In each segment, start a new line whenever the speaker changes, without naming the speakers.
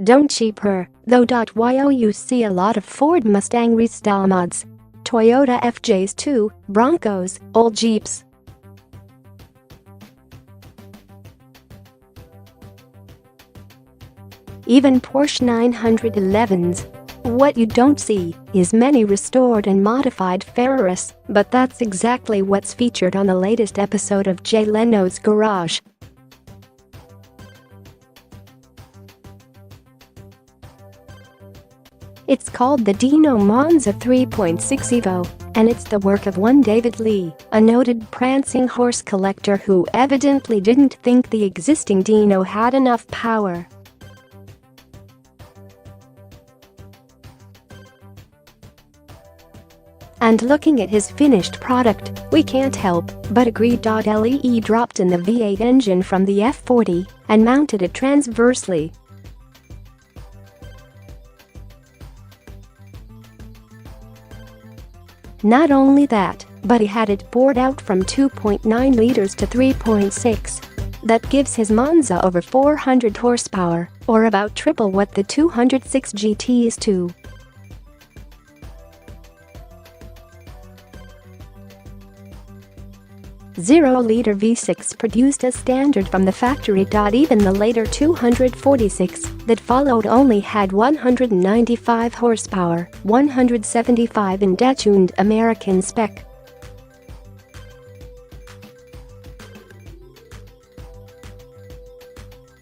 Don't though.While you see a lot of Ford Mustang restomods, Toyota FJs too, Broncos, old Jeeps. Even Porsche 911s. What you don't see is many restored and modified Ferraris, but that's exactly what's featured on the latest episode of Jay Leno's Garage. It's called the Dino Monza 3.6 Evo, and it's the work of one David Lee, a noted Prancing Horse collector who evidently didn't think the existing Dino had enough power. And looking at his finished product, we can't help but agree. Lee dropped in the V8 engine from the F40 and mounted it transversely. Not only that, but he had it bored out from 2.9 liters to 3.6. That gives his Monza over 400 horsepower, or about triple what the 206 GT's do. Zero-liter V6 produced as standard from the factory. Even the later 246 that followed only had 195 horsepower, 175 in detuned American spec.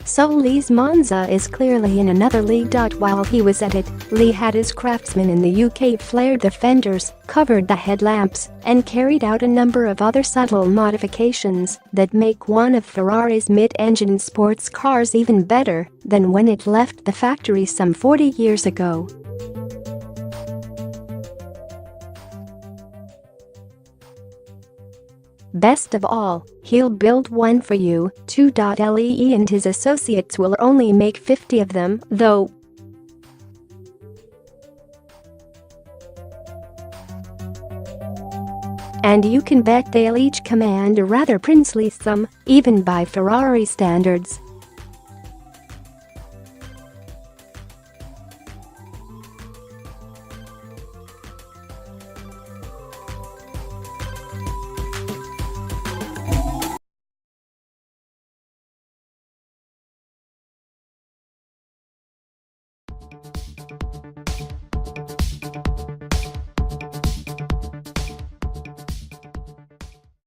So Lee's Monza is clearly in another league. While he was at it, Lee had his craftsmen in the UK flared the fenders, covered the headlamps, and carried out a number of other subtle modifications that make one of Ferrari's mid-engine sports cars even better than when it left the factory some 40 years ago. Best of all, he'll build one for you, too.Lee, and his associates will only make 50 of them, though. And you can bet they'll each command a rather princely sum, even by Ferrari standards.